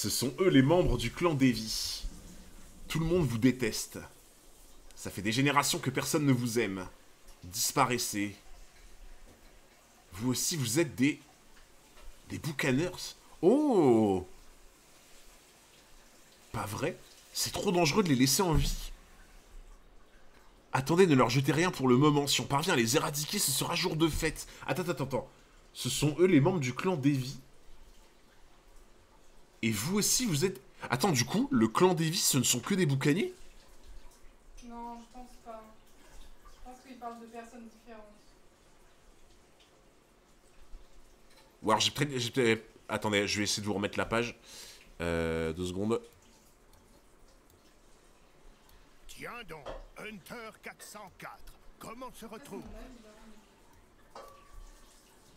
Ce sont eux les membres du clan Davy. Tout le monde vous déteste. Ça fait des générations que personne ne vous aime. Disparaissez. Vous aussi, vous êtes des... Des Buccaneers. Oh! Pas vrai? C'est trop dangereux de les laisser en vie. Attendez, ne leur jetez rien pour le moment. Si on parvient à les éradiquer, ce sera jour de fête. Attends. Ce sont eux les membres du clan Davy. Et vous aussi, vous êtes... Attends, du coup, le clan Davy, ce ne sont que des boucaniers? Non, je pense pas. Je pense qu'il parle de personnes différentes. Ou alors Attendez, je vais essayer de vous remettre la page. 2 secondes. Tiens donc, Hunter 404, comment se retrouve?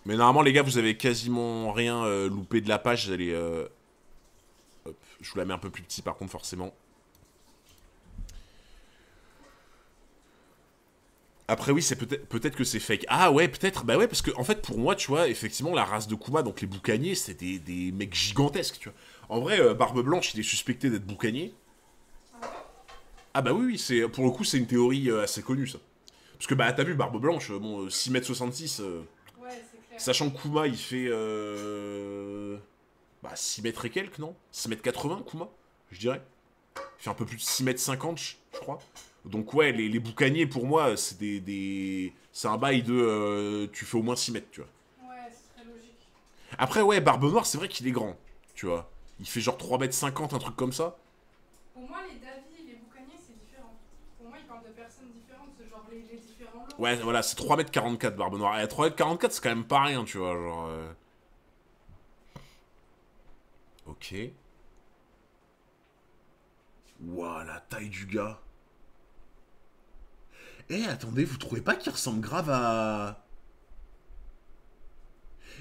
Mais normalement, les gars, vous avez quasiment rien loupé de la page. Elle est... Hop, je vous la mets un peu plus petit, par contre, forcément. Après, oui, c'est peut-être que c'est fake. Ah ouais, peut-être. Bah ouais, parce que, en fait, pour moi, tu vois, effectivement, la race de Kuma, donc les boucaniers, c'est des mecs gigantesques, tu vois. En vrai, Barbe Blanche, il est suspecté d'être boucanier. Ah bah oui, pour le coup, c'est une théorie assez connue, ça. Parce que, bah, t'as vu, Barbe Blanche, bon, 6 m 66... Ouais, c'est clair. Sachant que Kuma, il fait... Bah, 6 mètres et quelques, non? 6 m 80, Kuma, je dirais. Il fait un peu plus de 6 m 50, je crois. Donc ouais, les boucaniers, pour moi, c'est c'est un bail de... tu fais au moins 6 mètres, tu vois. Ouais, c'est très logique. Après, ouais, Barbe Noire, c'est vrai qu'il est grand, tu vois. Il fait genre 3 m 50, un truc comme ça. Pour moi, les Davy et les boucaniers, c'est différent. Pour moi, ils parlent de personnes différentes, ce genre les différents lots. Ouais, voilà, c'est 3 m 44, Barbe Noire. Et 3 m 44, c'est quand même pas rien, tu vois, genre... Ok. Ouah, la taille du gars. Eh, attendez, vous trouvez pas qu'il ressemble grave à...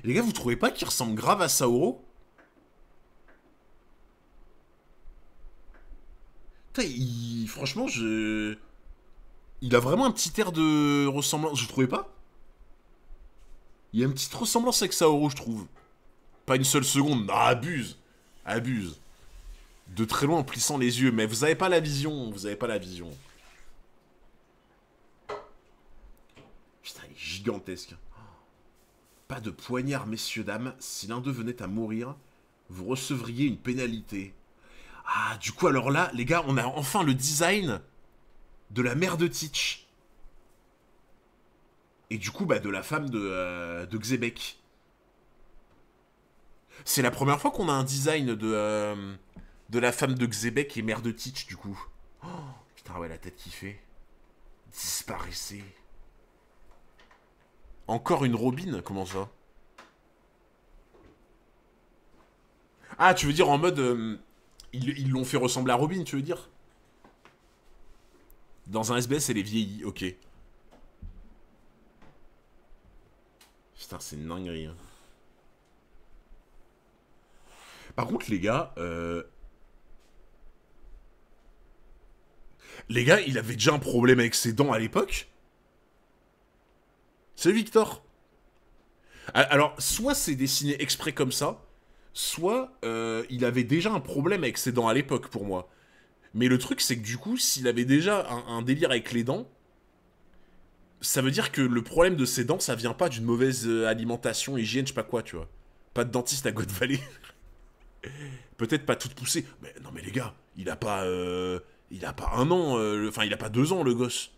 Les gars, vous trouvez pas qu'il ressemble grave à Saoro? Putain, franchement, il a vraiment un petit air de ressemblance, je trouvais pas? Il y a une petite ressemblance avec Saoro, je trouve. Pas une seule seconde, non, abuse. Abuse. De très loin en plissant les yeux, mais vous avez pas la vision, vous avez pas la vision. Putain, il est gigantesque. Pas de poignard, messieurs, dames. Si l'un d'eux venait à mourir, vous recevriez une pénalité. Ah, du coup, alors là, les gars, on a enfin le design de la mère de Teach. Et du coup, bah, de la femme de Xebec. C'est la première fois qu'on a un design de la femme de Xebec et mère de Teach, du coup. Oh, putain, ouais, la tête qui fait. Disparaissez. Encore une Robin? Comment ça? Ah, tu veux dire en mode... ils l'ont fait ressembler à Robin, tu veux dire? Dans un SBS, elle est vieillie, ok. Putain, c'est une dinguerie. Hein. Par contre, les gars... Les gars, il avait déjà un problème avec ses dents à l'époque? C'est Victor. Alors, soit c'est dessiné exprès comme ça, soit il avait déjà un problème avec ses dents à l'époque, pour moi. Mais le truc, c'est que du coup, s'il avait déjà un délire avec les dents, ça veut dire que le problème de ses dents, ça vient pas d'une mauvaise alimentation, hygiène, je sais pas quoi, tu vois. Pas de dentiste à God Valley. Peut-être pas toute poussée. Mais non, mais les gars, il a pas 1 an, enfin, il a pas 2 ans, le gosse.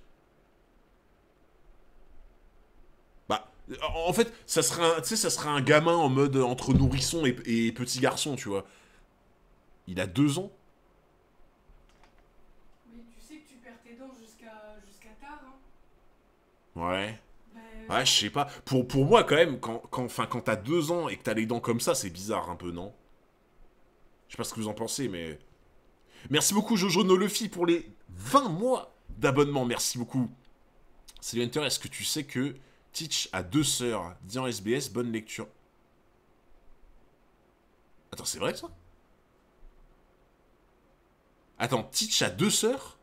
Bah, en fait, ça serait un gamin en mode entre nourrisson et petit garçon, tu vois. Il a 2 ans. Mais tu sais que tu perds tes dents jusqu'à tard, hein. Ouais. Ben, Ouais, je sais pas. Pour moi, quand même, quand t'as 2 ans et que t'as les dents comme ça, c'est bizarre un peu, non? Je sais pas ce que vous en pensez, mais... Merci beaucoup, Jojo No Luffy, pour les 20 mois d'abonnement. Merci beaucoup. Salut Hunter, est-ce que tu sais que Teach a 2 sœurs? Dis en SBS, bonne lecture. Attends, c'est vrai ça? Attends, Teach a 2 sœurs?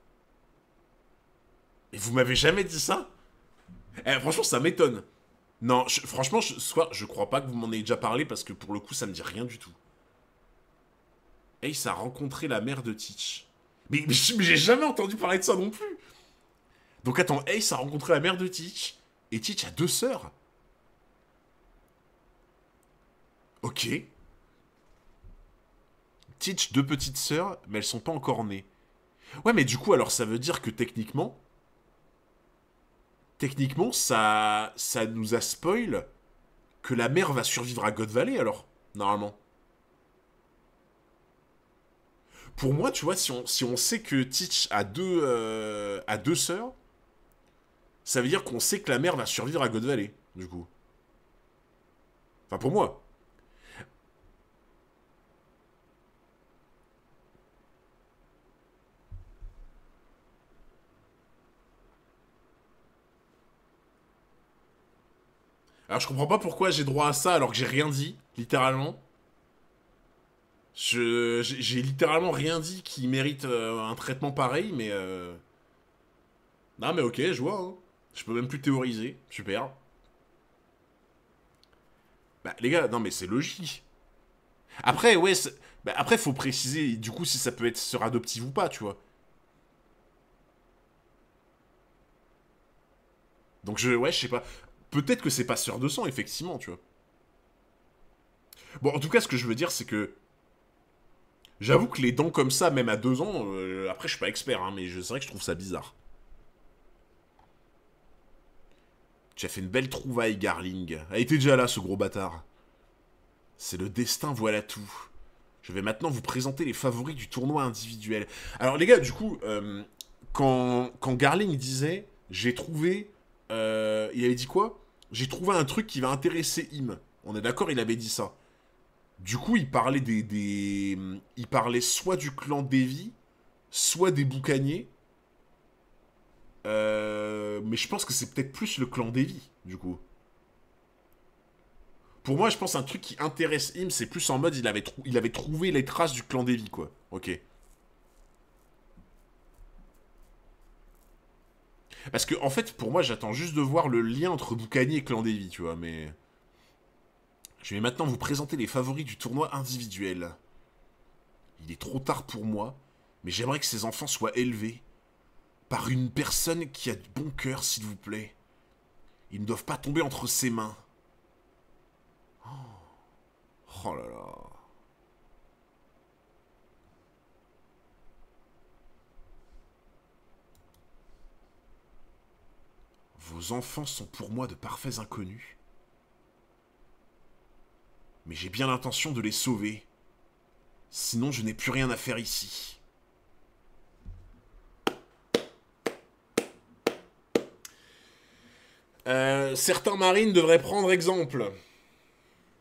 Et vous m'avez jamais dit ça? Eh, franchement, ça m'étonne. Non, franchement, je crois pas que vous m'en ayez déjà parlé parce que pour le coup, ça me dit rien du tout. Ace a rencontré la mère de Teach. Mais j'ai jamais entendu parler de ça non plus. Donc attends, Ace a rencontré la mère de Teach. Et Teach a 2 sœurs. Ok. Teach, 2 petites sœurs, mais elles sont pas encore nées. Ouais, mais du coup, alors ça veut dire que techniquement... Techniquement, ça nous a spoil que la mère va survivre à God Valley, alors, normalement. Pour moi, tu vois, si on sait que Teach a deux sœurs, ça veut dire qu'on sait que la mère va survivre à God Valley, du coup. Enfin, pour moi. Alors, je comprends pas pourquoi j'ai droit à ça alors que j'ai rien dit, littéralement. J'ai littéralement rien dit qui mérite un traitement pareil, mais... Non, mais ok, je vois, hein. Je peux même plus théoriser. Super. Bah, les gars, non, mais c'est logique. Après, ouais, bah, après, faut préciser, du coup, si ça peut être sœur adoptive ou pas, tu vois. Donc, ouais, je sais pas. Peut-être que c'est pas sœur de sang, effectivement, tu vois. Bon, en tout cas, ce que je veux dire, c'est que j'avoue que les dents comme ça, même à 2 ans, après, je suis pas expert, hein, mais c'est vrai que je trouve ça bizarre. Tu as fait une belle trouvaille, Garling. Elle était déjà là, ce gros bâtard. C'est le destin, voilà tout. Je vais maintenant vous présenter les favoris du tournoi individuel. Alors, les gars, du coup, quand Garling disait « J'ai trouvé... il avait dit quoi? J'ai trouvé un truc qui va intéresser Im. On est d'accord, il avait dit ça. Du coup, il parlait il parlait soit du clan Devi, soit des boucaniers. Mais je pense que c'est peut-être plus le clan Devi, du coup. Pour moi, je pense un truc qui intéresse Im, c'est plus en mode il avait trouvé les traces du clan Devi, quoi. Ok. Parce que, en fait, pour moi, j'attends juste de voir le lien entre boucanier et clan Devi, tu vois, mais... Je vais maintenant vous présenter les favoris du tournoi individuel. Il est trop tard pour moi, mais j'aimerais que ces enfants soient élevés par une personne qui a du bon cœur, s'il vous plaît. Ils ne doivent pas tomber entre ses mains. Oh là là. Vos enfants sont pour moi de parfaits inconnus. Mais j'ai bien l'intention de les sauver. Sinon, je n'ai plus rien à faire ici. Certains marines devraient prendre exemple.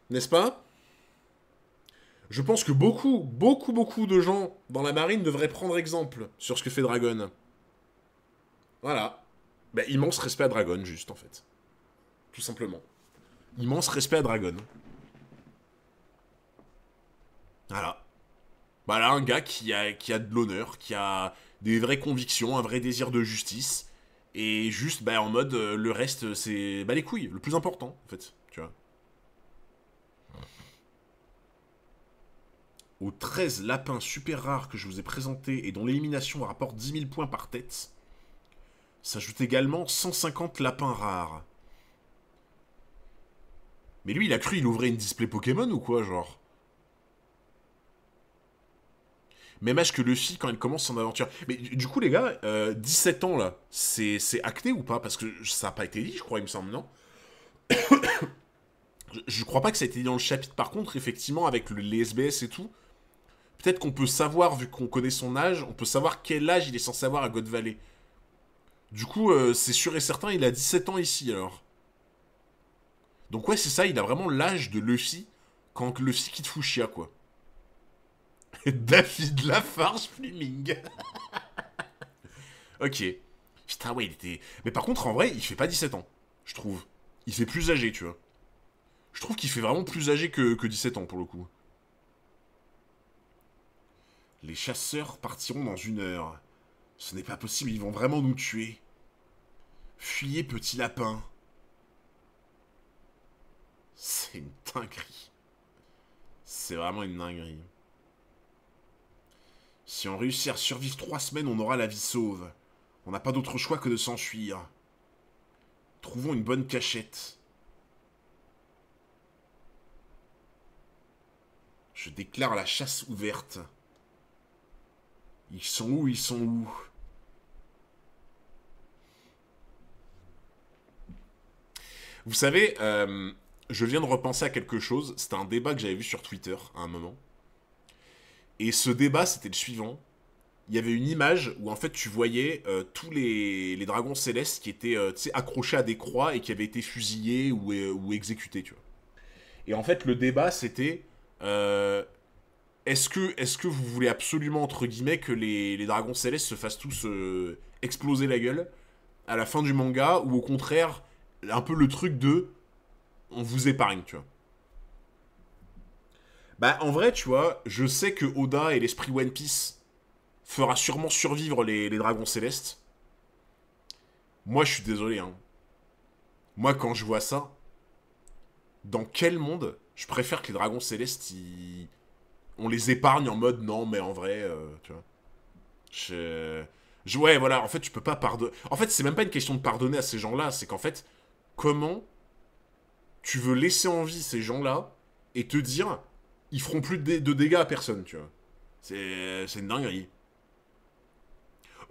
N'est-ce pas? Je pense que beaucoup de gens dans la marine devraient prendre exemple sur ce que fait Dragon. Voilà. Bah, immense respect à Dragon, juste, en fait. Tout simplement. Immense respect à Dragon. Voilà. Voilà, un gars qui a de l'honneur, qui a des vraies convictions, un vrai désir de justice. Et juste, bah, en mode, le reste, c'est... Bah, les couilles, le plus important, en fait. Tu vois. Aux 13 lapins super rares que je vous ai présentés et dont l'élimination rapporte 10 000 points par tête, s'ajoutent également 150 lapins rares. Mais lui, il a cru il ouvrait une display Pokémon ou quoi, genre? Même âge que Luffy quand il commence son aventure. Mais du coup, les gars, 17 ans, là, c'est acté ou pas? Parce que ça n'a pas été dit, je crois, il me semble, non? Je crois pas que ça a été dit dans le chapitre. Par contre, effectivement, avec les SBS et tout, peut-être qu'on peut savoir, vu qu'on connaît son âge, on peut savoir quel âge il est censé avoir à God Valley. Du coup, c'est sûr et certain, il a 17 ans ici, alors. Donc ouais, c'est ça, il a vraiment l'âge de Luffy quand Luffy quitte Fuchsia, quoi. David Lafarge Fleming. Ok. Putain, ouais, il était... Mais par contre, en vrai, il fait pas 17 ans, je trouve. Il fait plus âgé, tu vois. Je trouve qu'il fait vraiment plus âgé que 17 ans, pour le coup. Les chasseurs partiront dans 1 heure. Ce n'est pas possible, ils vont vraiment nous tuer. Fuyez, petit lapin. C'est une dinguerie. C'est vraiment une dinguerie. Si on réussit à survivre 3 semaines, on aura la vie sauve. On n'a pas d'autre choix que de s'enfuir. Trouvons une bonne cachette. Je déclare la chasse ouverte. Ils sont où? Ils sont où? Vous savez, je viens de repenser à quelque chose. C'était un débat que j'avais vu sur Twitter à un moment. Et ce débat, c'était le suivant. Il y avait une image où en fait tu voyais tous les dragons célestes qui étaient accrochés à des croix et qui avaient été fusillés ou exécutés, tu vois. Et en fait, le débat, c'était... est-ce que vous voulez absolument, entre guillemets, que les dragons célestes se fassent tous exploser la gueule à la fin du manga, ou au contraire, un peu le truc de on vous épargne, tu vois. Bah, en vrai, tu vois, je sais que Oda et l'esprit One Piece fera sûrement survivre les dragons célestes. Moi, je suis désolé, hein. Moi, quand je vois ça, dans quel monde je préfère que les dragons célestes, on les épargne en mode non, mais en vrai, tu vois. Ouais, voilà, en fait, tu peux pas pardonner. En fait, c'est même pas une question de pardonner à ces gens-là, c'est qu'en fait, comment tu veux laisser en vie ces gens-là et te dire, ils feront plus de dégâts à personne, tu vois. C'est une dinguerie.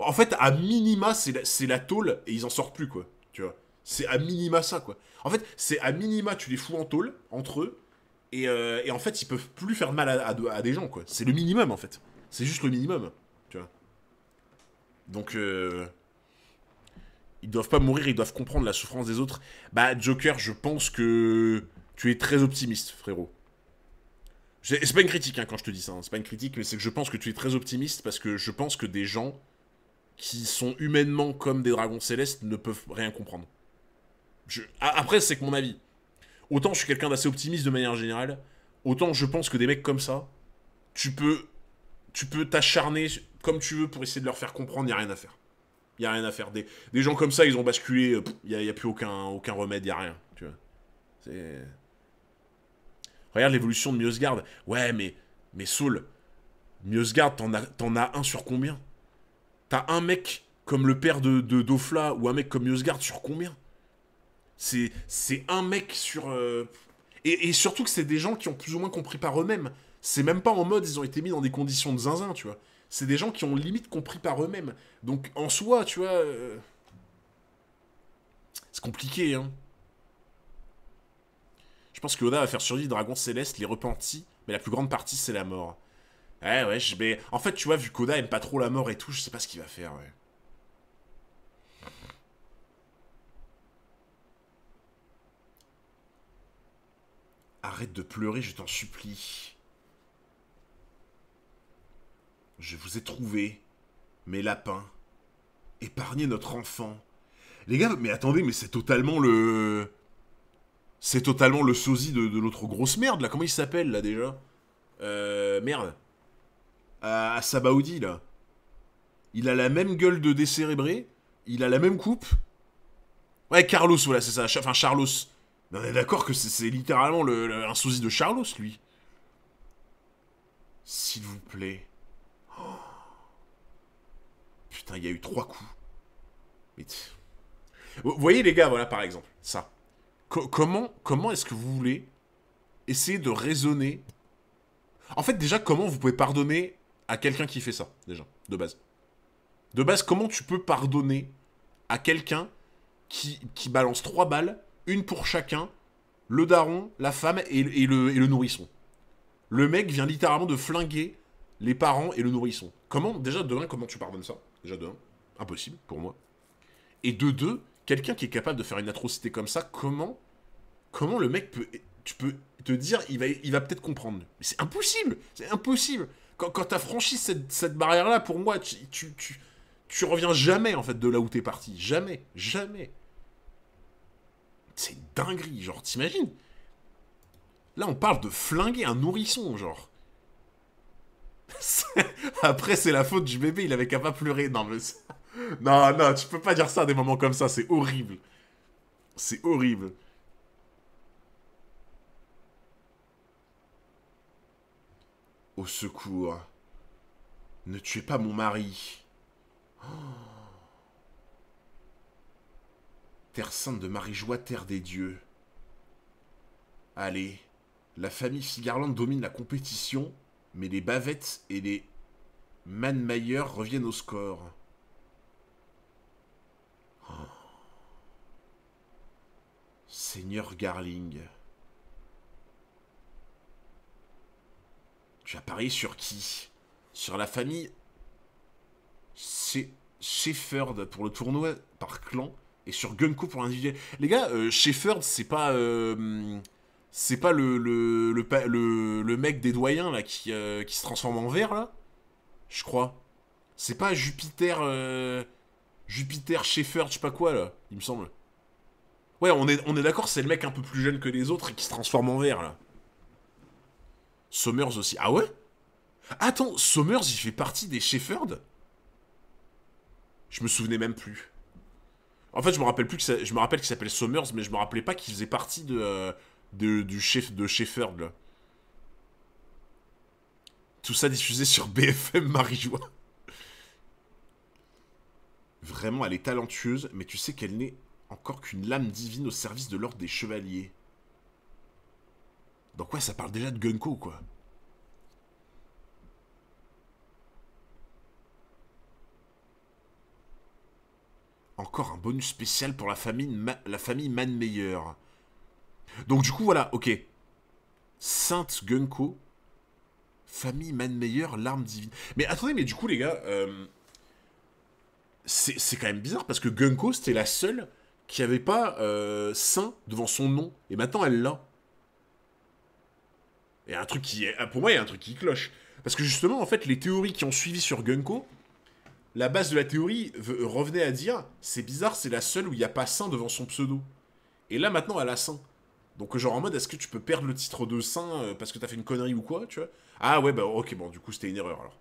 En fait, à minima, c'est la tôle et ils en sortent plus, quoi. Tu vois. C'est à minima ça, quoi. En fait, c'est à minima, tu les fous en tôle, entre eux, et en fait, ils peuvent plus faire de mal à des gens, quoi. C'est le minimum, en fait. C'est juste le minimum, tu vois. Donc, ils doivent pas mourir, ils doivent comprendre la souffrance des autres. Bah, Joker, je pense que tu es très optimiste, frérot. C'est pas une critique, hein, quand je te dis ça. Hein. C'est pas une critique, mais c'est que je pense que tu es très optimiste parce que je pense que des gens qui sont humainement comme des dragons célestes ne peuvent rien comprendre. Après, c'est que mon avis. Autant je suis quelqu'un d'assez optimiste de manière générale, autant je pense que des mecs comme ça, tu peux tu peux t'acharner comme tu veux pour essayer de leur faire comprendre, il n'y a rien à faire. Il n'y a rien à faire. Des gens comme ça, ils ont basculé, il n'y a plus aucun remède, il n'y a rien. Tu vois. C'est... Regarde l'évolution de Miosgard. Ouais, mais Saul, Miosgard, t'en as un sur combien? T'as un mec comme le père de Dofla ou un mec comme Miosgard sur combien? C'est un mec sur... Et surtout que c'est des gens qui ont plus ou moins compris par eux-mêmes. C'est même pas en mode ils ont été mis dans des conditions de zinzin, tu vois. C'est des gens qui ont limite compris par eux-mêmes. Donc en soi, tu vois... c'est compliqué, hein. Je pense que Oda va faire survivre Dragon Céleste, les repentis, mais la plus grande partie, c'est la mort. Ouais, mais... En fait, tu vois, vu qu'Oda aime pas trop la mort et tout, je sais pas ce qu'il va faire, ouais. Arrête de pleurer, je t'en supplie. Je vous ai trouvé, mes lapins. Épargnez notre enfant. Les gars, mais attendez, mais c'est totalement le... C'est totalement le sosie de l'autre grosse merde, là. Comment il s'appelle, là, déjà Merde. À Sabaody, là. Il a la même gueule de décérébré. Il a la même coupe. Ouais, Carlos, voilà, c'est ça. Enfin, Charlos. Mais on est d'accord que c'est littéralement un sosie de Charlos, lui. S'il vous plaît. Oh. Putain, il y a eu 3 coups. Mais... Vous voyez, les gars, voilà, par exemple, ça. Comment est-ce que vous voulez essayer de raisonner... En fait, déjà, comment vous pouvez pardonner à quelqu'un qui fait ça, déjà, de base? De base, comment tu peux pardonner à quelqu'un qui balance 3 balles, une pour chacun, le daron, la femme et le nourrisson? Le mec vient littéralement de flinguer les parents et le nourrisson. Comment, déjà, de un, comment tu pardonnes ça? Déjà, de un, impossible, pour moi. Et de deux, quelqu'un qui est capable de faire une atrocité comme ça, comment le mec peut... Tu peux te dire, il va peut-être comprendre. Mais c'est impossible. C'est impossible. Quand t'as franchi cette barrière-là, pour moi, tu reviens jamais, en fait, de là où t'es parti. Jamais. Jamais. C'est une dinguerie, genre, t'imagines? Là, on parle de flinguer un nourrisson, genre. Après, c'est la faute du bébé, il avait qu'à pas pleurer. Non, mais... Non, non, tu peux pas dire ça à des moments comme ça, c'est horrible. C'est horrible. Au secours. Ne tuez pas mon mari. Oh. Terre sainte de Marie-Joie, terre des dieux. Allez, la famille Figarland domine la compétition, mais les bavettes et les Manmayer reviennent au score. Oh. Seigneur Garling. Tu as parié sur qui? Sur la famille Shepherd pour le tournoi par clan et sur Gunko pour l'individuel. Les gars, Shepherd, c'est pas le mec des doyens là qui se transforme en verre là, je crois. C'est pas Jupiter Jupiter Shepherd, je sais pas quoi là, il me semble. Ouais, on est d'accord, c'est le mec un peu plus jeune que les autres et qui se transforme en verre là. Somers aussi. Ah ouais? Attends, Somers, il fait partie des Shepherd? Je me souvenais même plus. En fait, je me rappelle plus que je me rappelle qu'il s'appelle Somers, mais je me rappelais pas qu'il faisait partie du chef de Shepherd là. Tout ça diffusé sur BFM Marie-Joie. Vraiment, elle est talentueuse, mais tu sais qu'elle n'est encore qu'une lame divine au service de l'ordre des chevaliers. Donc ouais, ça parle déjà de Gunko, quoi. Encore un bonus spécial pour la famille Manmeyer. Donc du coup, voilà, ok. Sainte Gunko, famille Manmeyer, l'arme divine. Mais attendez, mais du coup, les gars, c'est quand même bizarre, parce que Gunko, c'était la seule qui avait pas Saint devant son nom. Et maintenant, elle l'a. Et un truc qui est... Pour moi, il y a un truc qui cloche. Parce que justement, en fait, les théories qui ont suivi sur Gunko, la base de la théorie revenait à dire, c'est bizarre, c'est la seule où il n'y a pas Saint devant son pseudo. Et là, maintenant, elle a Saint. Donc, genre en mode, est-ce que tu peux perdre le titre de Saint parce que t'as fait une connerie ou quoi, tu vois? Ah ouais, bah ok, bon, du coup, c'était une erreur, alors.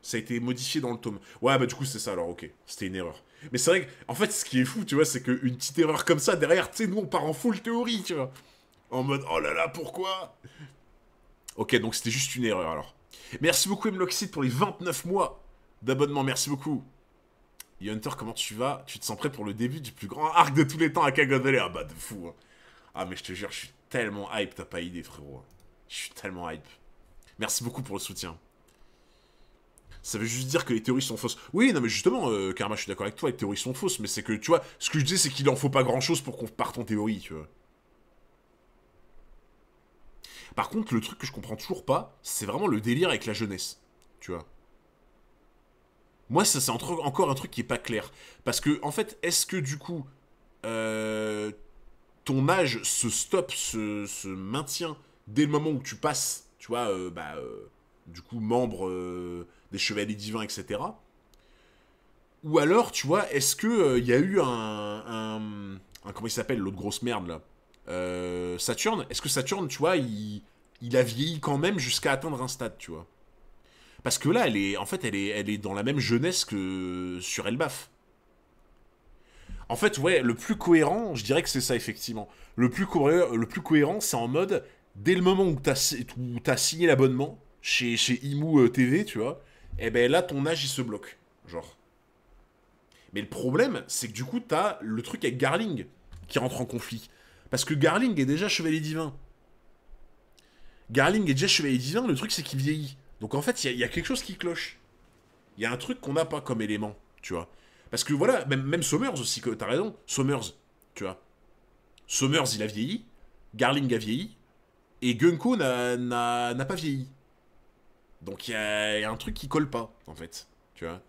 Ça a été modifié dans le tome. Ouais, bah du coup, c'est ça, alors, ok. C'était une erreur. Mais c'est vrai que, en fait, ce qui est fou, tu vois, c'est qu'une petite erreur comme ça, derrière, tu sais, nous, on part en full théorie, tu vois. En mode, oh là là, pourquoi? Ok, donc c'était juste une erreur, alors. Merci beaucoup, Mloxit, pour les 29 mois d'abonnement, merci beaucoup. Et Hunter, comment tu vas? Tu te sens prêt pour le début du plus grand arc de tous les temps à Kagodele? Ah bah, de fou, hein. Ah, mais je te jure, je suis tellement hype, t'as pas idée, frérot. Je suis tellement hype. Merci beaucoup pour le soutien. Ça veut juste dire que les théories sont fausses. Oui, non, mais justement, Karma, je suis d'accord avec toi, les théories sont fausses, mais c'est que, tu vois, ce que je dis, c'est qu'il en faut pas grand-chose pour qu'on parte en théorie, tu vois. Par contre, le truc que je comprends toujours pas, c'est vraiment le délire avec la jeunesse, tu vois. Moi, ça, c'est encore un truc qui est pas clair. Parce que, en fait, est-ce que, du coup, ton âge se stoppe, se maintient dès le moment où tu passes, tu vois, du coup, membre des Chevaliers Divins, etc. Ou alors, tu vois, est-ce que y a eu comment il s'appelle, l'autre grosse merde, là, Saturne? Est-ce que Saturne, tu vois, il a vieilli quand même jusqu'à atteindre un stade, tu vois? Parce que là, elle est dans la même jeunesse que sur Elbaf. En fait, ouais, le plus cohérent, je dirais que c'est ça, effectivement. Le plus cohérent, c'est en mode, dès le moment où t'as signé l'abonnement chez Imu TV, tu vois, et ben là, ton âge, il se bloque. Genre. Mais le problème, c'est que du coup, t'as le truc avec Garling qui rentre en conflit. Parce que Garling est déjà chevalier divin. Garling est déjà chevalier divin, le truc, c'est qu'il vieillit. Donc en fait, il y a quelque chose qui cloche. Il y a un truc qu'on n'a pas comme élément, tu vois. Parce que voilà, même Somers aussi, t'as raison. Somers, tu vois. Somers, il a vieilli. Garling a vieilli. Et Gunko n'a pas vieilli. Donc il y a un truc qui colle pas, en fait. Tu vois.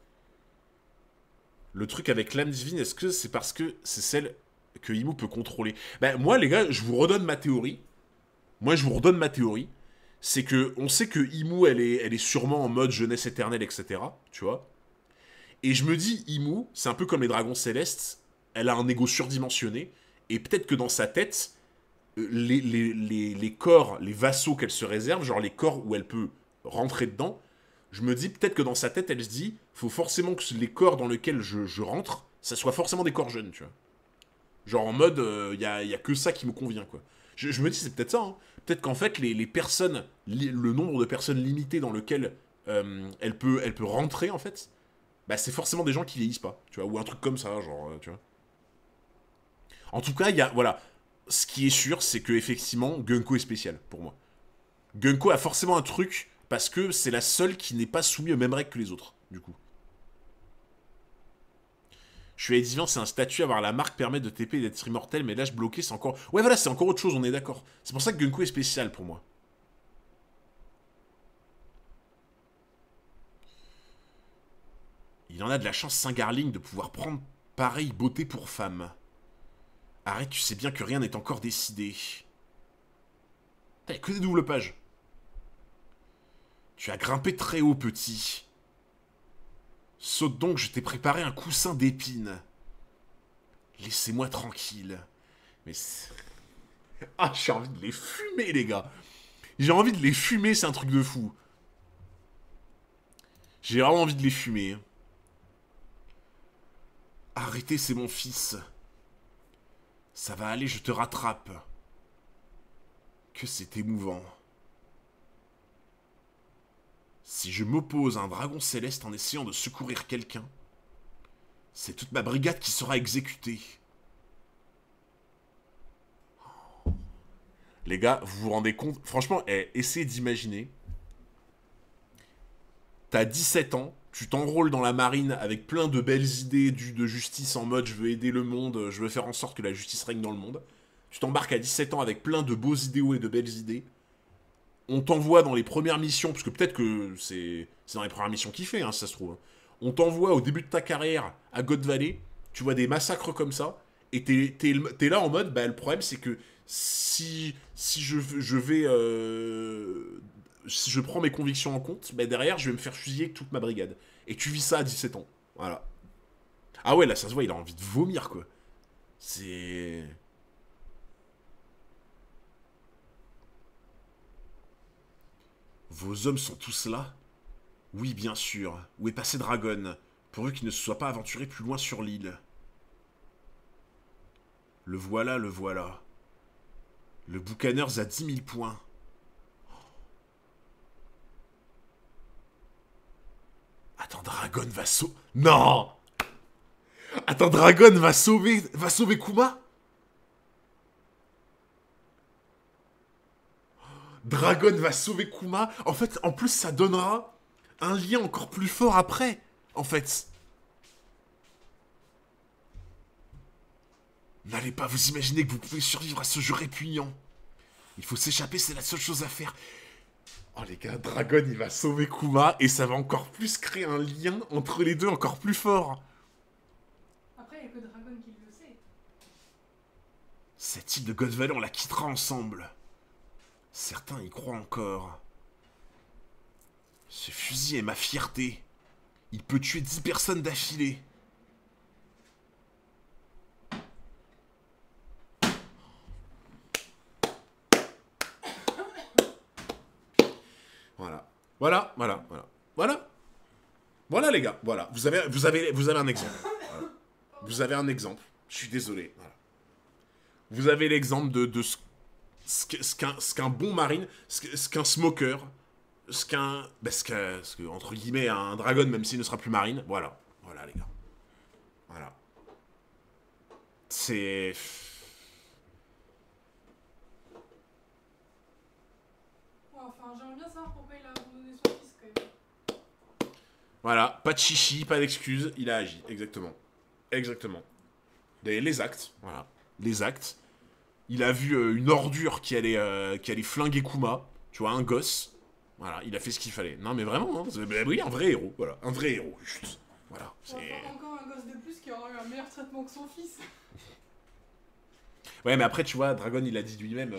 Le truc avec l'âme divine, est-ce que c'est parce que c'est celle que Imu peut contrôler? Ben moi, les gars, je vous redonne ma théorie. C'est que on sait que Imu, elle est sûrement en mode jeunesse éternelle, etc. Tu vois. Et je me dis, Imu, c'est un peu comme les dragons célestes, elle a un ego surdimensionné, et peut-être que dans sa tête, les corps, les vassaux qu'elle se réserve, genre les corps où elle peut rentrer dedans, je me dis peut-être que dans sa tête, elle se dit, faut forcément que les corps dans lesquels je rentre, ça soit forcément des corps jeunes, tu vois. Genre en mode, y a que ça qui me convient, quoi. Je me dis, c'est peut-être ça, hein. Peut-être qu'en fait, les personnes, le nombre de personnes limité dans lequel elle peut rentrer, en fait, bah c'est forcément des gens qui vieillissent pas, tu vois, ou un truc comme ça, genre, tu vois. En tout cas, il y a, voilà, ce qui est sûr, c'est que effectivement, Gunko est spécial, pour moi. Gunko a forcément un truc, parce que c'est la seule qui n'est pas soumise aux mêmes règles que les autres, du coup. Je suis Edivian, c'est un statut, avoir la marque permet de TP et d'être immortel, mais l'âge bloqué, c'est encore... Ouais, voilà, c'est encore autre chose, on est d'accord. C'est pour ça que Gunko est spécial, pour moi. Il en a de la chance, Saint-Garling, de pouvoir prendre pareille beauté pour femme. Arrête, tu sais bien que rien n'est encore décidé. T'as que des doubles pages. Tu as grimpé très haut, petit. Saute donc, je t'ai préparé un coussin d'épines. Laissez-moi tranquille. Mais c'est... Ah, j'ai envie de les fumer, les gars. J'ai envie de les fumer, c'est un truc de fou. J'ai vraiment envie de les fumer. Arrêtez, c'est mon fils. Ça va aller, je te rattrape. Que c'est émouvant. Si je m'oppose à un dragon céleste en essayant de secourir quelqu'un, c'est toute ma brigade qui sera exécutée. Les gars, vous vous rendez compte? Franchement, essayez d'imaginer. T'as 17 ans, tu t'enrôles dans la marine avec plein de belles idées de justice en mode je veux aider le monde, je veux faire en sorte que la justice règne dans le monde. Tu t'embarques à 17 ans avec plein de beaux idéaux et de belles idées. On t'envoie dans les premières missions, parce que peut-être que c'est dans les premières missions qu'il fait, hein, si ça se trouve. On t'envoie au début de ta carrière à God Valley, tu vois des massacres comme ça, et t'es là en mode, bah le problème c'est que si je prends mes convictions en compte, bah derrière je vais me faire fusiller avec toute ma brigade. Et tu vis ça à 17 ans. Voilà. Ah ouais, là ça se voit, il a envie de vomir quoi. C'est... Vos hommes sont tous là? Oui, bien sûr. Où est passé Dragon? Pourvu qu'il ne se soit pas aventuré plus loin sur l'île. Le voilà, le voilà. Le Buccaneers a 10 000 points. Attends, Dragon va sauver... Non! Attends, Dragon va sauver Kuma? Dragon va sauver Kuma. En fait, en plus, ça donnera un lien encore plus fort après. En fait. N'allez pas vous imaginer que vous pouvez survivre à ce jeu répugnant. Il faut s'échapper, c'est la seule chose à faire. Oh les gars, Dragon, il va sauver Kuma et ça va encore plus créer un lien entre les deux encore plus fort. Après, il n'y a que Dragon qui le sait. Cette île de God Valley, on la quittera ensemble. Certains y croient encore. Ce fusil est ma fierté. Il peut tuer 10 personnes d'affilée. Voilà. Voilà, voilà, voilà. Voilà. Voilà les gars, voilà. Vous avez un exemple. Voilà. Vous avez un exemple. Je suis désolé. Voilà. Vous avez l'exemple de ce qu'un bon marine, ce qu'un smoker, entre guillemets, un dragon, même s'il ne sera plus marine. Voilà. Voilà, les gars. Voilà. C'est... Ouais, enfin, j'aimerais bien savoir pourquoi il a abandonné son fils, quand même. Voilà. Pas de chichi, pas d'excuses. Il a agi. Exactement. Exactement. Les actes. Voilà. Les actes. Il a vu une ordure qui allait flinguer Kuma. Tu vois, un gosse. Voilà, il a fait ce qu'il fallait. Non, mais vraiment, hein, oui, un vrai héros. Voilà, un vrai héros. Juste. Voilà. Enfin, encore un gosse de plus qui aura eu un meilleur traitement que son fils. Ouais, mais après, tu vois, Dragon, il a dit lui-même,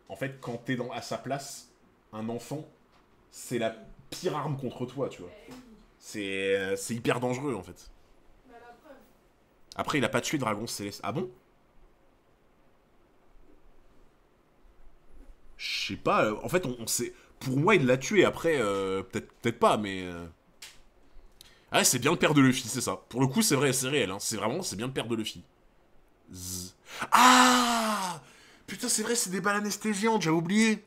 en fait, quand t'es à sa place, un enfant, c'est la pire arme contre toi, tu vois. Oui. C'est hyper dangereux, en fait. Bah, la preuve. Après, il a pas tué Dragon Céleste. Ah bon? Je sais pas, en fait, on sait... Pour moi, il l'a tué, après, peut-être pas, mais... Ah, c'est bien le père de Luffy, c'est ça. Pour le coup, c'est vrai, c'est réel, hein. C'est bien le père de Luffy. Zzz. Ah! Putain, c'est vrai, c'est des balles anesthésiantes, j'avais oublié.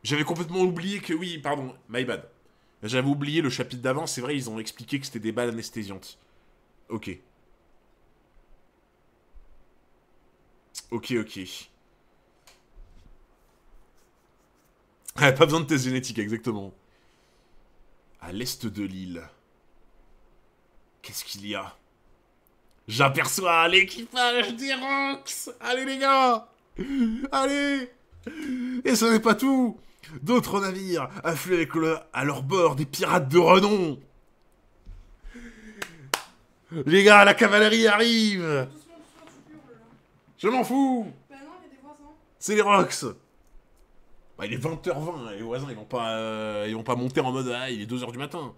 J'avais complètement oublié que... Oui, pardon, my bad. J'avais oublié le chapitre d'avant, c'est vrai, ils ont expliqué que c'était des balles anesthésiantes. Ok. Ok, ok. Ah, pas besoin de test génétique, exactement. À l'est de l'île. Qu'est-ce qu'il y a? J'aperçois l'équipage des Rox. Allez les gars. Allez. Et ce n'est pas tout. D'autres navires affluent avec à leur bord des pirates de renom. Les gars, la cavalerie arrive. Doucement, doucement, tu hurles là. Je m'en fous. Bah non, il y a des voisins. C'est les Rox. Bah, il est 20h20, les voisins ils vont pas monter en mode ah, il est 2h du matin.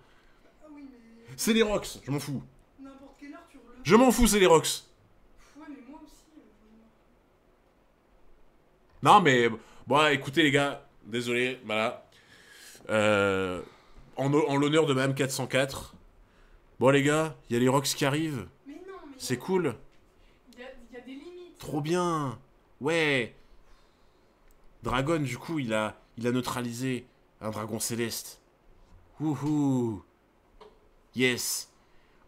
Ah oui, mais. C'est les Rox, je m'en fous. N'importe quelle heure tu hurles. Je m'en fous, c'est les Rox. Ouais, mais moi aussi. Non mais bon, écoutez les gars, désolé, voilà. En l'honneur de Madame 404. Bon les gars, il y a les Rox qui arrivent. Mais non, mais. C'est cool. Il y a des limites. Trop bien. Ouais. Dragon, du coup, il a neutralisé un dragon céleste. Wouhou. Yes.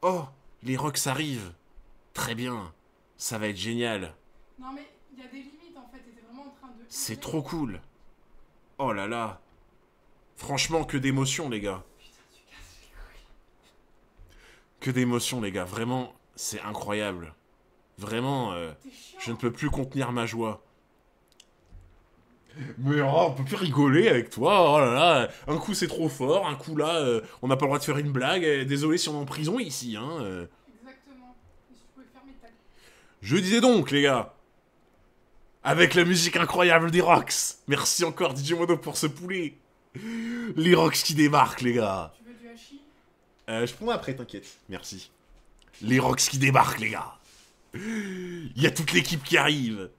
Oh, les Rox arrivent. Très bien. Ça va être génial. Non, mais il y a des limites en fait. T'étais vraiment en train de. C'est trop cool. Oh là là. Franchement, que d'émotions, les gars. Putain, tu casses les couilles. Que d'émotions, les gars. Vraiment, c'est incroyable. Vraiment, T'es chiant. je ne peux plus contenir ma joie. Mais oh, on peut plus rigoler avec toi, oh là là. Un coup c'est trop fort, un coup là, on n'a pas le droit de faire une blague. Désolé si on est en prison ici, hein. Exactement. Et si tu pouvais fermer ta. Je disais donc, les gars. Avec la musique incroyable des Rox. Merci encore DJ Mono pour ce poulet. Les Rox qui débarquent, les gars. Tu veux du hachis? Je prends après, t'inquiète. Merci. Les Rox qui débarquent, les gars. Il y a toute l'équipe qui arrive.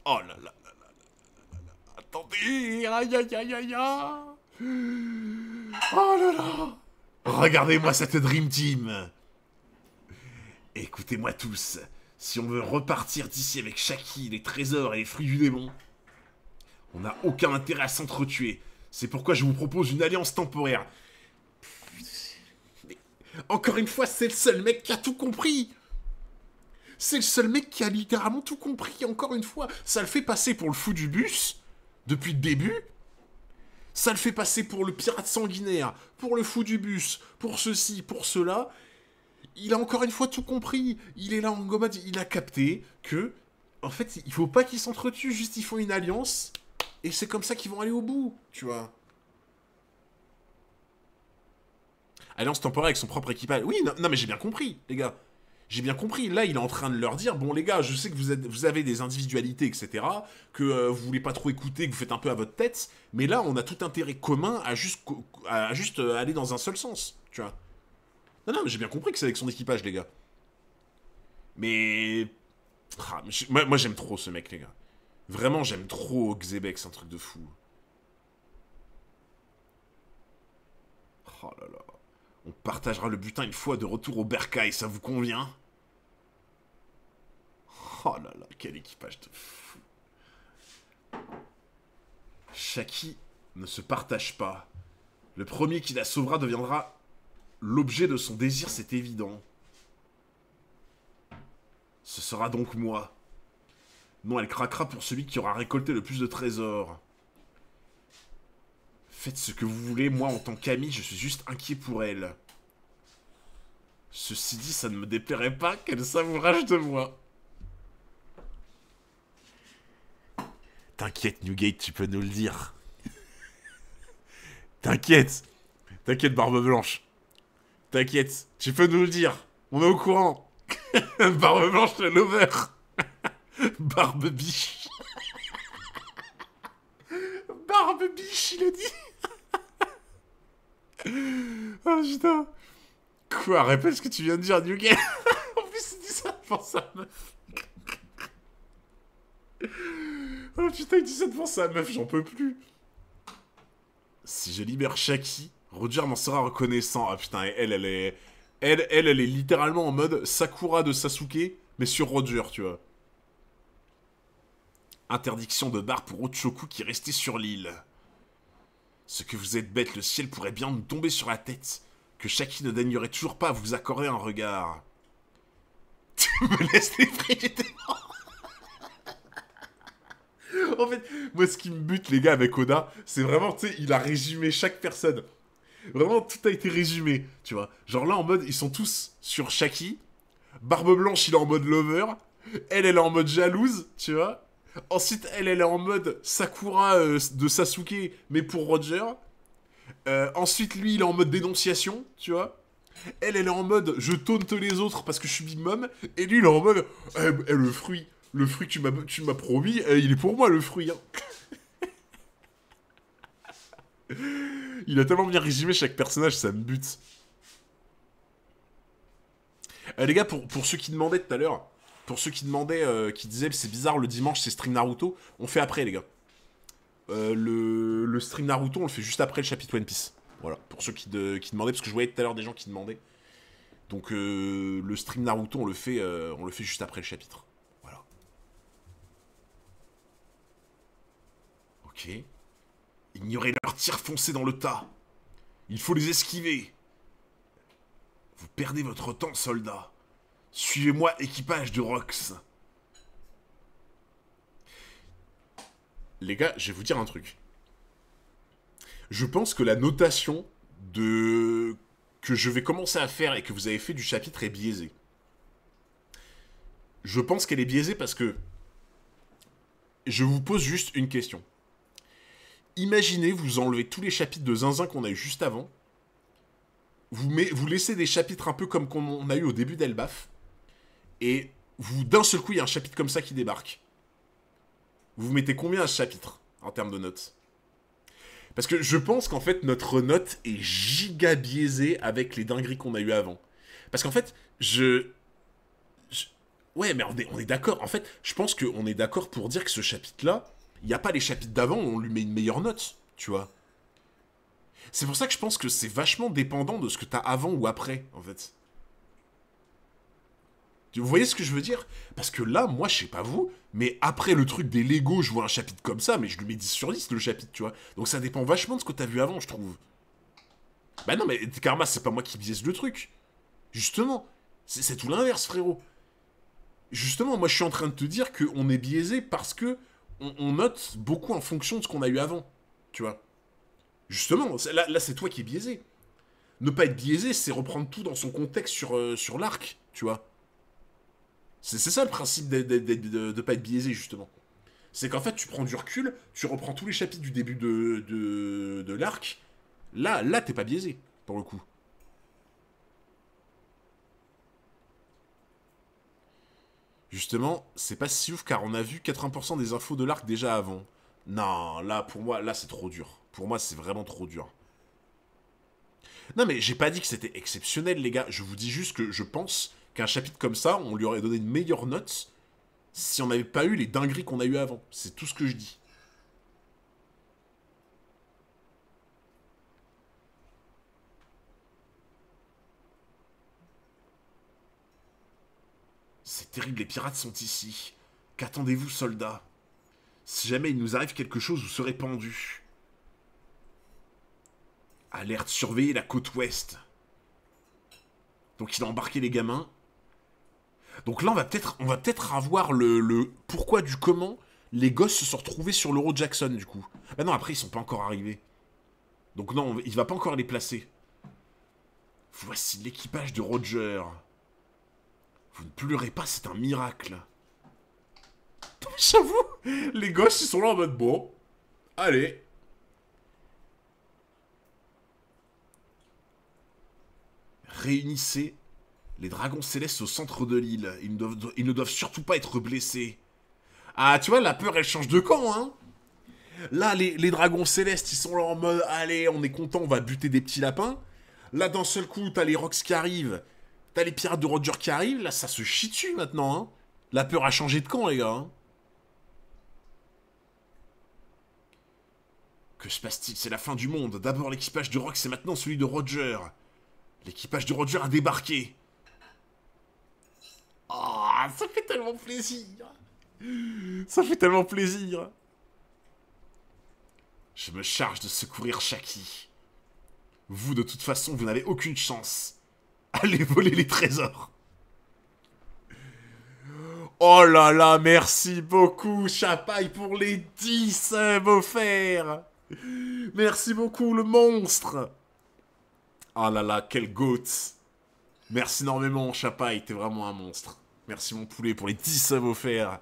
Oh là là. Attendez, aïe aïe aïe aïe aïe. Oh là là. Regardez-moi cette Dream Team. Écoutez-moi tous. Si on veut repartir d'ici avec Shaki, les trésors et les fruits du démon, on n'a aucun intérêt à s'entretuer. C'est pourquoi je vous propose une alliance temporaire. Mais, encore une fois, c'est le seul mec qui a tout compris. C'est le seul mec qui a littéralement tout compris. Encore une fois, ça le fait passer pour le fou du bus. Depuis le début, ça le fait passer pour le pirate sanguinaire, pour le fou du bus, pour ceci, pour cela. Il a encore une fois tout compris. Il est là en gomade, il a capté que, en fait, il faut pas qu'ils s'entretuent, juste ils font une alliance, et c'est comme ça qu'ils vont aller au bout, tu vois. Alliance temporaire avec son propre équipage. Oui, non mais j'ai bien compris, les gars. J'ai bien compris. Là, il est en train de leur dire, bon les gars, je sais que vous avez des individualités, etc., que vous voulez pas trop écouter, que vous faites un peu à votre tête, mais là, on a tout intérêt commun à juste aller dans un seul sens, tu vois. Non, mais j'ai bien compris que c'est avec son équipage, les gars. Mais... Ah, moi, j'aime trop ce mec, les gars. Vraiment, j'aime trop Xebec, c'est un truc de fou. Oh là là. On partagera le butin une fois de retour au bercail, ça vous convient? Oh là là, quel équipage de fou. Shaki ne se partage pas. Le premier qui la sauvera deviendra l'objet de son désir, c'est évident. Ce sera donc moi. Non, elle craquera pour celui qui aura récolté le plus de trésors. Faites ce que vous voulez, moi en tant qu'ami, je suis juste inquiet pour elle. Ceci dit, ça ne me déplairait pas qu'elle s'amourage de moi. T'inquiète, Newgate, tu peux nous le dire. T'inquiète. T'inquiète, Barbe Blanche. T'inquiète, tu peux nous le dire. On est au courant. Barbe Blanche, le lover. Barbe Biche. Barbe Biche, il a dit. Oh putain. Quoi, répète ce que tu viens de dire, Newgate. En plus, il dit ça devant sa meuf. Oh putain, il dit ça devant sa meuf, j'en peux plus. Si je libère Shaki, Roger m'en sera reconnaissant. Ah putain, elle est littéralement en mode Sakura de Sasuke, mais sur Roger, tu vois. Interdiction de bar pour Ochoku qui restait sur l'île. Ce que vous êtes bête, le ciel pourrait bien nous tomber sur la tête. Que Shaki ne daignerait toujours pas vous accorder un regard. Tu me laisses les frigider. En fait, moi ce qui me bute les gars avec Oda, c'est vraiment, tu sais, il a résumé chaque personne. Vraiment, tout a été résumé, tu vois. Genre là, en mode, ils sont tous sur Shaki. Barbe Blanche, il est en mode lover. Elle est en mode jalouse, tu vois. Ensuite, elle est en mode Sakura de Sasuke, mais pour Roger. Ensuite, lui, il est en mode dénonciation, tu vois. Elle est en mode je taunte les autres parce que je suis Big Mom. Et lui, il est en mode le fruit que tu m'as promis, il est pour moi, le fruit. Hein. Il a tellement bien résumé chaque personnage, ça me bute. Les gars, pour ceux qui demandaient tout à l'heure, pour ceux qui demandaient, qui disaient c'est bizarre le dimanche c'est stream Naruto, on fait après les gars. Le stream Naruto on le fait juste après le chapitre One Piece. Voilà, pour ceux qui demandaient, parce que je voyais tout à l'heure des gens qui demandaient. Donc le stream Naruto on le fait juste après le chapitre. Voilà. Ok. Ignorez leurs tirs foncés dans le tas. Il faut les esquiver. Vous perdez votre temps, soldats. Suivez-moi, équipage de Rox. Les gars, je vais vous dire un truc. Je pense que la notation que je vais commencer à faire et que vous avez fait du chapitre est biaisée. Je pense qu'elle est biaisée parce que je vous pose juste une question. Imaginez, vous enlevez tous les chapitres de Zinzin qu'on a eu juste avant. Vous laissez des chapitres un peu comme qu'on a eu au début d'Elbaf. Et d'un seul coup, il y a un chapitre comme ça qui débarque. Vous mettez combien à ce chapitre, en termes de notes? Parce que je pense qu'en fait, notre note est giga biaisée avec les dingueries qu'on a eu avant. Parce qu'en fait, ouais, mais on est d'accord. En fait, je pense qu'on est d'accord pour dire que ce chapitre-là, il n'y a pas les chapitres d'avant où on lui met une meilleure note, tu vois. C'est pour ça que je pense que c'est vachement dépendant de ce que t'as avant ou après, en fait. Vous voyez ce que je veux dire? Parce que là, moi, je sais pas vous, mais après le truc des Lego, je vois un chapitre comme ça, mais je lui mets 10 sur 10 le chapitre, tu vois. Donc ça dépend vachement de ce que t'as vu avant, je trouve. Bah non, mais Karma, c'est pas moi qui biaise le truc. Justement, c'est tout l'inverse, frérot. Justement, moi, je suis en train de te dire qu'on est biaisé parce que on note beaucoup en fonction de ce qu'on a eu avant, tu vois. Justement, là c'est toi qui es biaisé. Ne pas être biaisé, c'est reprendre tout dans son contexte sur l'arc, tu vois. C'est ça le principe de pas être biaisé, justement. C'est qu'en fait, tu prends du recul, tu reprends tous les chapitres du début de l'arc. Là, t'es pas biaisé, pour le coup. Justement, c'est pas si ouf car on a vu 80% des infos de l'arc déjà avant. Non, là, pour moi, là, c'est trop dur. Pour moi, c'est vraiment trop dur. Non, mais j'ai pas dit que c'était exceptionnel, les gars. Je vous dis juste que je pense qu'un chapitre comme ça, on lui aurait donné une meilleure note si on n'avait pas eu les dingueries qu'on a eu avant. C'est tout ce que je dis. C'est terrible, les pirates sont ici. Qu'attendez-vous, soldats? Si jamais il nous arrive quelque chose, vous serez pendus. Alerte, surveillez la côte ouest. Donc il a embarqué les gamins. Donc là, on va peut-être avoir le pourquoi du comment les gosses se sont retrouvés sur l'Euro Jackson, du coup. Bah non, après, ils sont pas encore arrivés. Donc non, il va pas encore les placer. Voici l'équipage de Roger. Vous ne pleurez pas, c'est un miracle. J'avoue, les gosses, ils sont là en mode bon. Allez. Réunissez les dragons célestes au centre de l'île. Ils ne doivent surtout pas être blessés. Ah, tu vois, la peur, elle change de camp, hein. Là, les dragons célestes, ils sont là en mode allez, on est content, on va buter des petits lapins. Là, d'un seul coup, t'as les Rox qui arrivent. T'as les pirates de Roger qui arrivent. Là, ça se chie dessus maintenant, hein. La peur a changé de camp, les gars, hein. Que se passe-t-il? C'est la fin du monde. D'abord l'équipage de Rox et maintenant celui de Roger. L'équipage de Roger a débarqué. Ah, ça fait tellement plaisir. Ça fait tellement plaisir. Je me charge de secourir Shaki. Vous, de toute façon, vous n'avez aucune chance. Allez voler les trésors. Oh là là, merci beaucoup, Chapaille, pour les 10 subs offerts. Merci beaucoup, le monstre. Oh là là, quel goat. Merci énormément, Chapaille, t'es vraiment un monstre. Merci, mon poulet, pour les 10 subs offerts.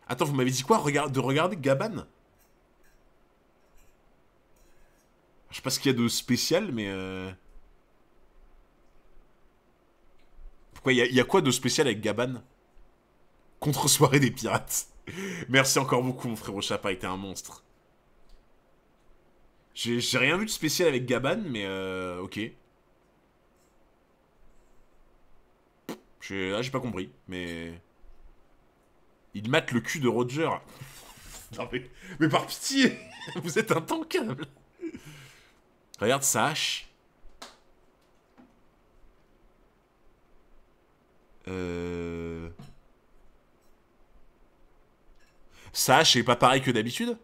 Attends, vous m'avez dit quoi? De regarder Gaban? Je sais pas ce qu'il y a de spécial, mais... Pourquoi il y a quoi de spécial avec Gaban? Contre-soirée des pirates. Merci encore beaucoup, mon frérot Chapaille, t'es un monstre. J'ai rien vu de spécial avec Gaban, mais ok. J'ai pas compris, mais... Il mate le cul de Roger. Non mais par pitié. Vous êtes intankable. Regarde sa hache. Sa hache est pas pareil que d'habitude.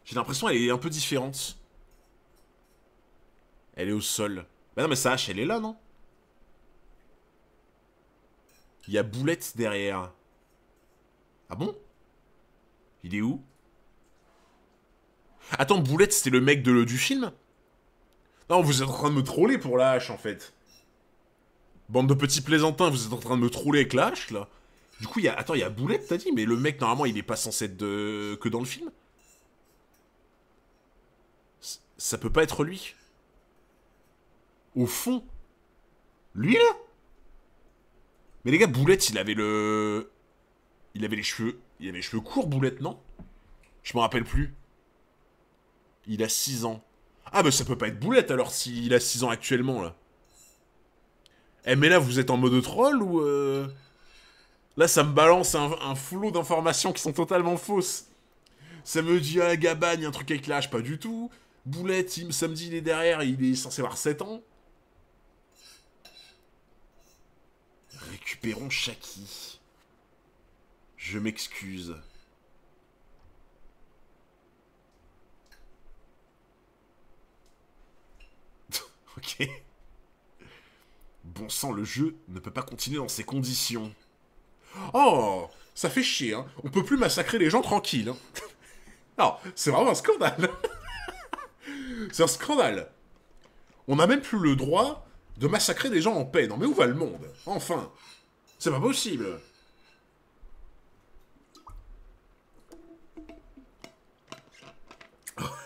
J'ai l'impression qu'elle est un peu différente. Elle est au sol. Bah non mais sa hache elle est là, non? Il y a Boulette derrière. Ah bon? Il est où? Attends, Boulette c'était le mec du film? Non, vous êtes en train de me troller pour la hache en fait. Bande de petits plaisantins, vous êtes en train de me troller avec la hache là? Du coup, attends, il y a Boulette, t'as dit? Mais le mec, normalement, il est pas censé être que dans le film? Ça peut pas être lui. Au fond? Lui là? Mais les gars, Boulette, il avait le... Il avait les cheveux... Il avait les cheveux courts, Boulette, non? Je me rappelle plus. Il a 6 ans. Ah bah ça peut pas être Boulette alors s'il a 6 ans actuellement là. Eh mais là vous êtes en mode troll ou Là ça me balance un flot d'informations qui sont totalement fausses. Ça me dit ah Gaban, y a un truc avec l'âge, pas du tout. Boulette, samedi il est derrière, il est censé avoir 7 ans. Récupérons Shaki. Je m'excuse. Ok. Bon sang, le jeu ne peut pas continuer dans ces conditions. Oh, ça fait chier, hein. On peut plus massacrer les gens tranquilles. Hein. Non, c'est vraiment un scandale. C'est un scandale. On n'a même plus le droit de massacrer des gens en paix. Non mais où va le monde? Enfin. C'est pas possible.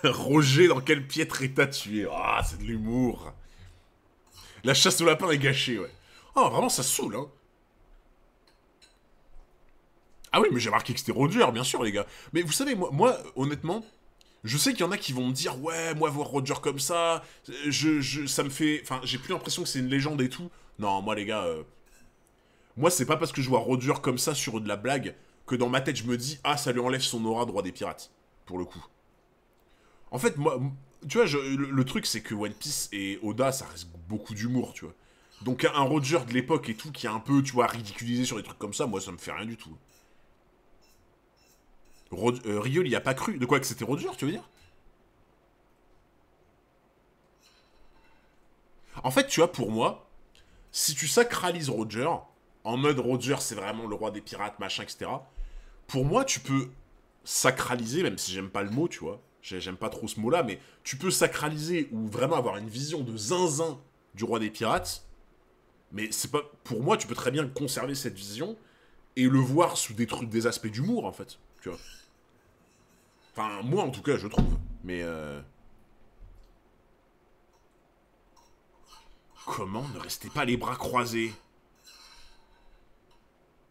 Roger, dans quel piètre état tu es? Ah, c'est de l'humour. La chasse au lapin est gâchée, ouais. Oh, vraiment, ça saoule, hein. Ah oui, mais j'ai remarqué que c'était Roger, bien sûr, les gars. Mais vous savez, moi honnêtement, je sais qu'il y en a qui vont me dire, ouais, moi, voir Roger comme ça, ça me fait... Enfin, j'ai plus l'impression que c'est une légende et tout. Non, moi, les gars, moi, c'est pas parce que je vois Roger comme ça sur de la blague que dans ma tête, je me dis, ah, ça lui enlève son aura droit des pirates. Pour le coup. En fait, moi, tu vois, le truc, c'est que One Piece et Oda, ça reste beaucoup d'humour, tu vois. Donc un Roger de l'époque et tout, qui est un peu, tu vois, ridiculisé sur des trucs comme ça, moi, ça me fait rien du tout. Rio, il y a pas cru. De quoi, que c'était Roger, tu veux dire? En fait, tu vois, pour moi, si tu sacralises Roger, en mode Roger, c'est vraiment le roi des pirates, machin, etc., pour moi, tu peux sacraliser, même si j'aime pas le mot, tu vois, j'aime pas trop ce mot-là, mais tu peux sacraliser ou vraiment avoir une vision de zinzin du roi des pirates, mais c'est pas... Pour moi, tu peux très bien conserver cette vision et le voir sous des trucs, des aspects d'humour, en fait, tu vois. Enfin, moi, en tout cas, je trouve. Mais, comment ne restez pas les bras croisés?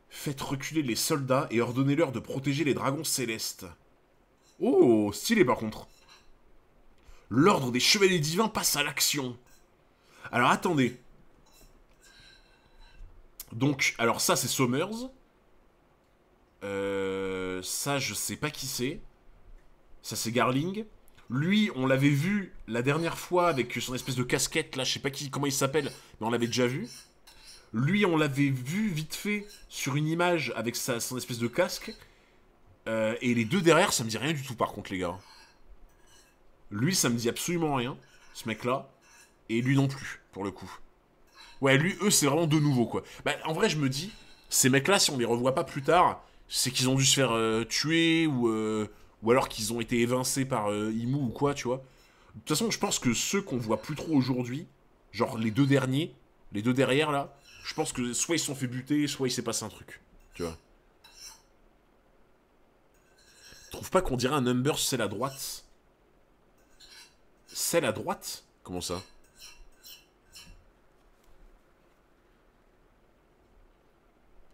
Faites reculer les soldats et ordonnez-leur de protéger les dragons célestes. Oh, stylé par contre. L'ordre des chevaliers divins passe à l'action. Alors attendez. Donc, alors ça c'est Sommers. Ça je sais pas qui c'est. Ça c'est Garling. Lui, on l'avait vu la dernière fois avec son espèce de casquette là, je sais pas comment il s'appelle, mais on l'avait déjà vu. Lui, on l'avait vu vite fait sur une image avec son espèce de casque. Et les deux derrière, ça me dit rien du tout, par contre, les gars. Lui, ça me dit absolument rien, ce mec-là. Et lui non plus, pour le coup. Ouais, lui, eux, c'est vraiment de nouveau, quoi. Bah, en vrai, je me dis, ces mecs-là, si on les revoit pas plus tard, c'est qu'ils ont dû se faire tuer ou alors qu'ils ont été évincés par Imu ou quoi, tu vois. De toute façon, je pense que ceux qu'on voit plus trop aujourd'hui, genre les deux derniers, les deux derrière, là, je pense que soit ils se sont fait buter, soit il s'est passé un truc, tu vois. Trouve pas qu'on dirait un number celle à droite? Celle à droite? Comment ça?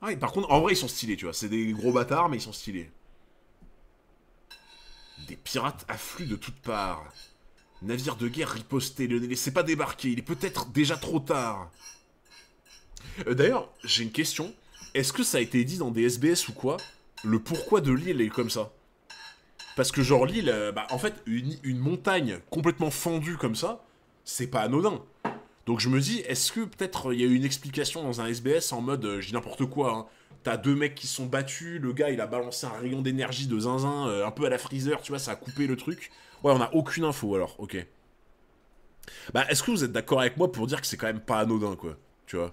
Ah, et par contre, en vrai, ils sont stylés, tu vois. C'est des gros bâtards, mais ils sont stylés. Des pirates affluent de toutes parts. Navire de guerre riposté, ne les laissez pas débarquer, il est peut-être déjà trop tard. D'ailleurs, j'ai une question. Est-ce que ça a été dit dans des SBS ou quoi? Le pourquoi de l'île est comme ça? Parce que genre l'île, bah en fait, une montagne complètement fendue comme ça, c'est pas anodin. Donc je me dis, est-ce que peut-être il y a eu une explication dans un SBS en mode, je dis n'importe quoi, hein. T'as deux mecs qui se sont battus, le gars il a balancé un rayon d'énergie de zinzin, un peu à la Freezer, tu vois, ça a coupé le truc. Ouais, on a aucune info alors, ok. Bah est-ce que vous êtes d'accord avec moi pour dire que c'est quand même pas anodin, quoi, tu vois?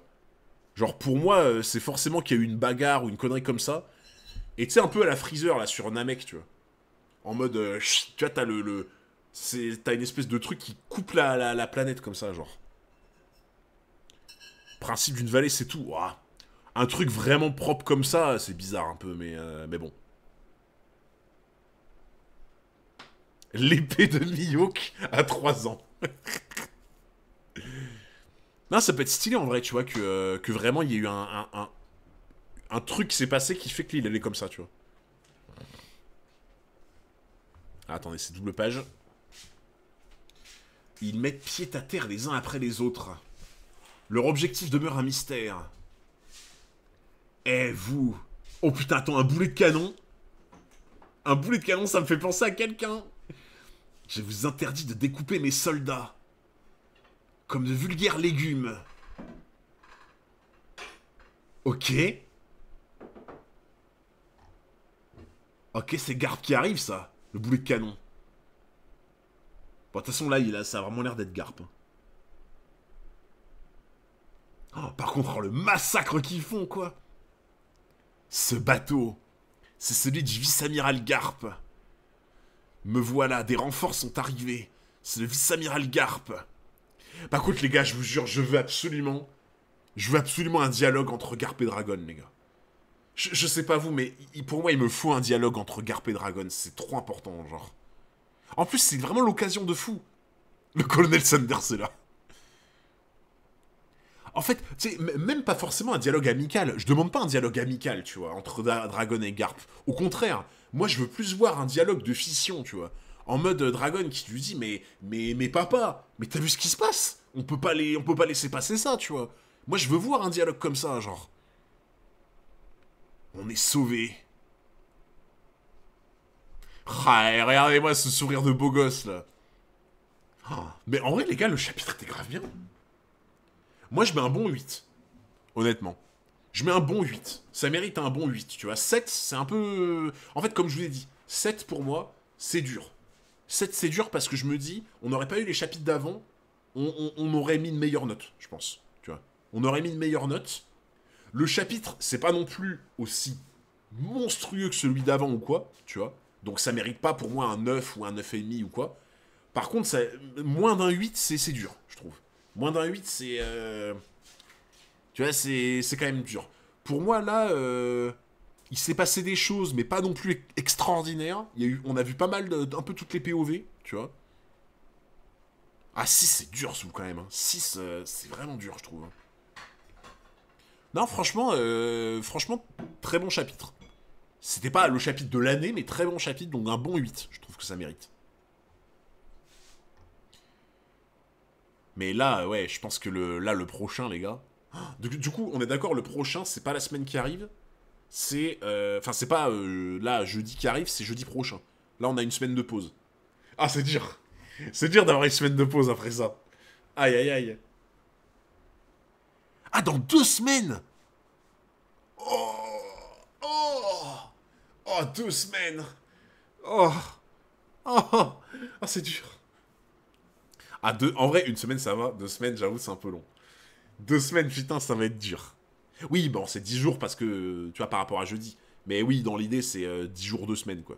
Genre pour moi, c'est forcément qu'il y a eu une bagarre ou une connerie comme ça. Et tu sais, un peu à la Freezer là, sur Namek, tu vois. En mode, tu vois, t'as t'as une espèce de truc qui coupe la planète comme ça, genre. Principe d'une vallée, c'est tout. Ouah. Un truc vraiment propre comme ça, c'est bizarre un peu, mais bon. L'épée de Mihawk à 3 ans. Non, ça peut être stylé en vrai, tu vois, que vraiment il y a eu un truc qui s'est passé qui fait que l'île elle est comme ça, tu vois. Ah, attendez, c'est double page. Ils mettent pied à terre les uns après les autres. Leur objectif demeure un mystère. Eh, vous... Oh putain, attends, un boulet de canon? Un boulet de canon, ça me fait penser à quelqu'un. Je vous interdis de découper mes soldats. Comme de vulgaires légumes. Ok. Ok, c'est Garp qui arrive, ça. Le boulet de canon. Bon, de toute façon, là, ça a vraiment l'air d'être Garp. Oh, par contre, oh, le massacre qu'ils font, quoi. Ce bateau, c'est celui du vice-amiral Garp. Me voilà, des renforts sont arrivés. C'est le vice-amiral Garp. Par contre, les gars, je vous jure, je veux absolument un dialogue entre Garp et Dragon, les gars. Je sais pas vous, mais pour moi, il me faut un dialogue entre Garp et Dragon. C'est trop important, genre. En plus, c'est vraiment l'occasion de fou. Le colonel Sanders est là. En fait, tu sais, même pas forcément un dialogue amical. Je demande pas un dialogue amical, tu vois, entre Dragon et Garp. Au contraire, moi, je veux plus voir un dialogue de fission, tu vois. En mode Dragon qui lui dit, mais papa, mais t'as vu ce qui se passe? On peut pas laisser passer ça, tu vois. Moi, je veux voir un dialogue comme ça, genre. On est sauvés. Ah, et regardez-moi ce sourire de beau gosse, là. Ah, mais en vrai, les gars, le chapitre était grave bien. Moi, je mets un bon 8. Honnêtement. Je mets un bon 8. Ça mérite un bon 8, tu vois. 7, c'est un peu... En fait, comme je vous l'ai dit, 7 pour moi, c'est dur. 7, c'est dur parce que je me dis, on n'aurait pas eu les chapitres d'avant, on aurait mis une meilleure note, je pense. Tu vois. On aurait mis une meilleure note. Le chapitre, c'est pas non plus aussi monstrueux que celui d'avant ou quoi, tu vois. Donc ça mérite pas pour moi un 9 ou un 9,5 ou quoi. Par contre, moins d'un 8, c'est dur, je trouve. Moins d'un 8, c'est... Tu vois, c'est quand même dur. Pour moi, là, il s'est passé des choses, mais pas non plus extraordinaires. On a vu pas mal, un peu toutes les POV, tu vois. Ah, 6, c'est dur, Soul, quand même. Hein. 6, c'est vraiment dur, je trouve. Non, franchement, très bon chapitre. C'était pas le chapitre de l'année, mais très bon chapitre, donc un bon 8. Je trouve que ça mérite. Mais là, ouais, je pense que le prochain, les gars... Du coup, on est d'accord, le prochain, c'est pas la semaine qui arrive. C'est... Enfin, c'est pas là, jeudi qui arrive, c'est jeudi prochain. Là, on a une semaine de pause. Ah, c'est dur. C'est dur d'avoir une semaine de pause après ça. Aïe, aïe, aïe. Ah, dans 2 semaines. Oh. Oh. Oh, 2 semaines. Oh. Oh. Ah, c'est dur. Ah, en vrai, une semaine, ça va. 2 semaines, j'avoue, c'est un peu long. 2 semaines, putain, ça va être dur. Oui, bon, c'est 10 jours parce que, tu vois, par rapport à jeudi. Mais oui, dans l'idée, c'est 10 jours, 2 semaines, quoi.